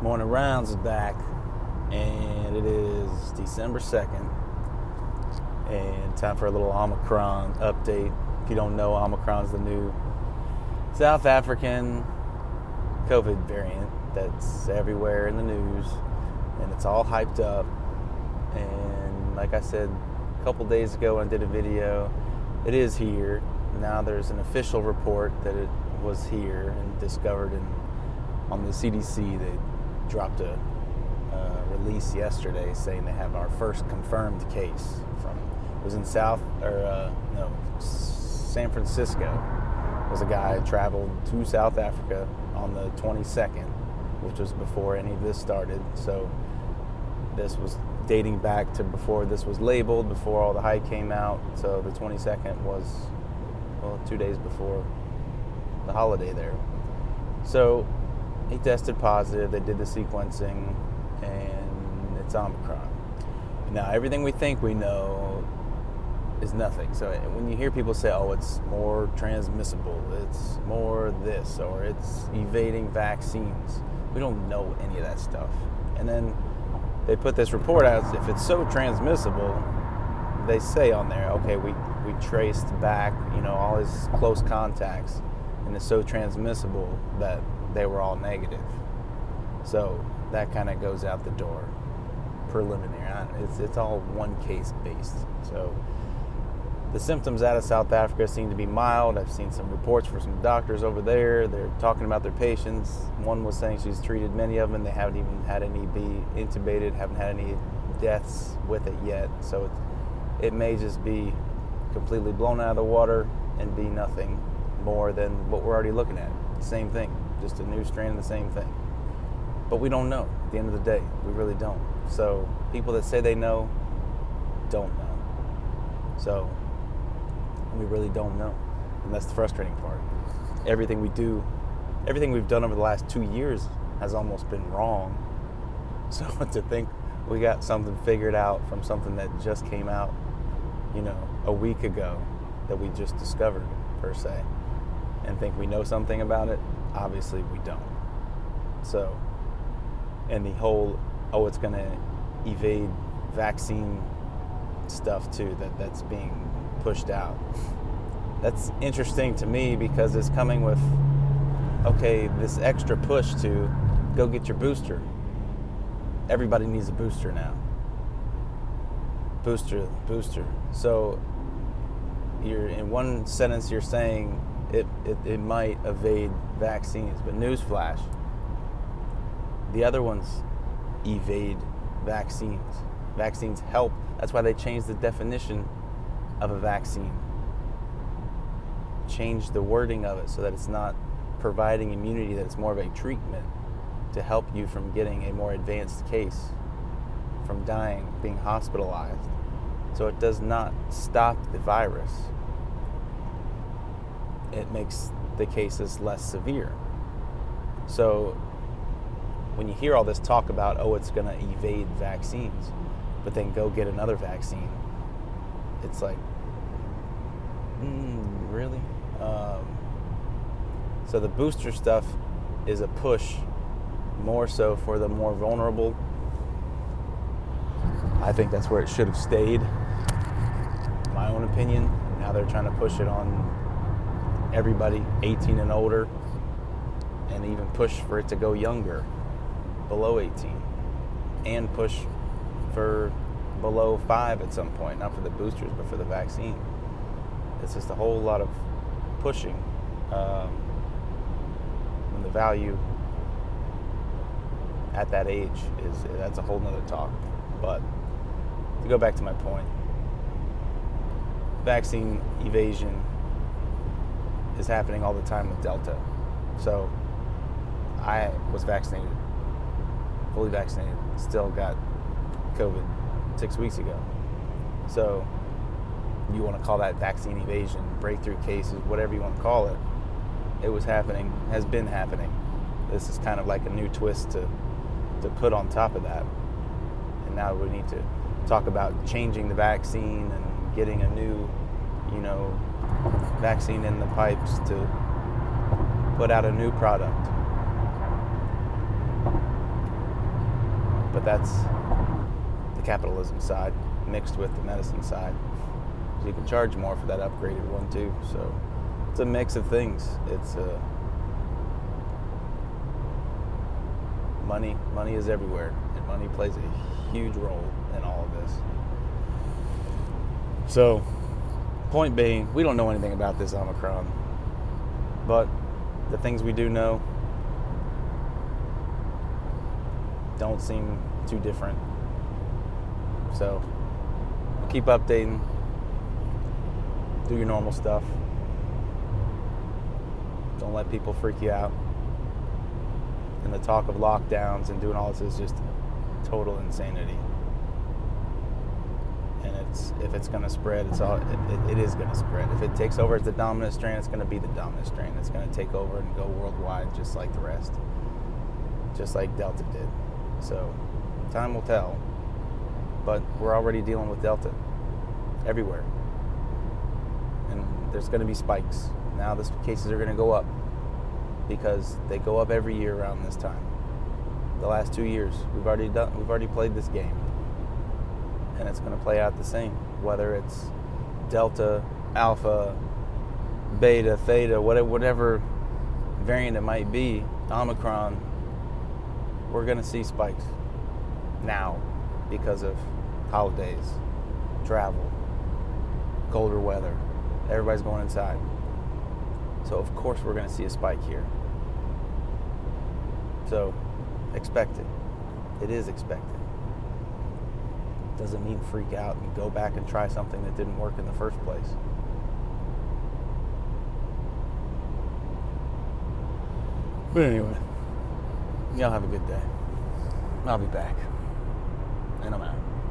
Morning Rounds is back, and it is December 2nd, and time for a little Omicron update. If you don't know, Omicron is the new South African COVID variant that's everywhere in the news, and it's all hyped up. And like I said a couple days ago when I did a video, it is here. Now there's an official report that it was here and discovered on the CDC. They dropped a release yesterday saying they have our first confirmed case it was in San Francisco. It was a guy who traveled to South Africa on the 22nd, which was before any of this started. So this was dating back to before this was labeled, before all the hype came out. So the 22nd was, 2 days before the holiday there. So he tested positive, they did the sequencing, and it's Omicron. Now, everything we think we know is nothing. So when you hear people say, oh, it's more transmissible, it's more this, or it's evading vaccines, we don't know any of that stuff. And then they put this report out, if it's so transmissible, they say on there, okay, we traced back, all his close contacts, and it's so transmissible that they were all negative. So that kind of goes out the door. Preliminary. It's all one case based. So the symptoms out of South Africa seem to be mild. I've seen some reports from some doctors over there. They're talking about their patients. One was saying she's treated many of them. They haven't even had any be intubated, haven't had any deaths with it yet. So it may just be completely blown out of the water and be nothing more than what we're already looking at. Same thing, just a new strain of the same thing. But we don't know. At the end of the day, we really don't. So people that say they know, don't know. So we really don't know. And that's the frustrating part. Everything we've done over the last 2 years has almost been wrong. So to think we got something figured out from something that just came out, a week ago, that we just discovered, per se, and think we know something about it, obviously we don't. So, and the whole, it's going to evade vaccine stuff too, that's being pushed out. That's interesting to me because it's coming with, this extra push to go get your booster. Everybody needs a booster now. Booster. So you're in one sentence you're saying it might evade vaccines, but newsflash, the other ones evade vaccines. Vaccines help. That's why they changed the definition of a vaccine. Change the wording of it so that it's not providing immunity, that it's more of a treatment to help you from getting a more advanced case, from dying, being hospitalized. So it does not stop the virus. It makes the cases less severe. So when you hear all this talk about, it's going to evade vaccines, but then go get another vaccine, it's like, really? So the booster stuff is a push more so for the more vulnerable. I think that's where it should have stayed, my own opinion. Now they're trying to push it on everybody 18 and older, and even push for it to go younger, below 18, and push for below 5 at some point, not for the boosters but for the vaccine. It's just a whole lot of pushing when the value at that age that's a whole nother talk. But to go back to my point, vaccine evasion is happening all the time with Delta. So I was vaccinated, fully vaccinated, still got COVID 6 weeks ago. So you want to call that vaccine evasion, breakthrough cases, whatever you want to call it, it was happening, has been happening. This is kind of like a new twist to put on top of that. And now we need to talk about changing the vaccine and getting a new, vaccine in the pipes to put out a new product. But that's the capitalism side mixed with the medicine side. So you can charge more for that upgraded one too. So it's a mix of things. It's money is everywhere, and money plays a huge role in all of this. So, point being, we don't know anything about this Omicron, but the things we do know don't seem too different. So, keep updating, do your normal stuff, don't let people freak you out. And the talk of lockdowns and doing all this is just total insanity. And if it's going to spread, it is going to spread. If it takes over as the dominant strain, it's going to be the dominant strain. It's going to take over and go worldwide just like the rest, just like Delta did. So time will tell, but we're already dealing with Delta everywhere. And there's going to be spikes. Now the cases are going to go up, because they go up every year around this time. The last 2 years, we've already played this game, and it's going to play out the same. Whether it's Delta, Alpha, Beta, Theta, whatever variant it might be, Omicron, we're going to see spikes now because of holidays, travel, colder weather. Everybody's going inside. So of course we're going to see a spike here. So expect it. It is expected. Doesn't mean freak out and go back and try something that didn't work in the first place. But anyway, y'all have a good day. I'll be back. And I'm out.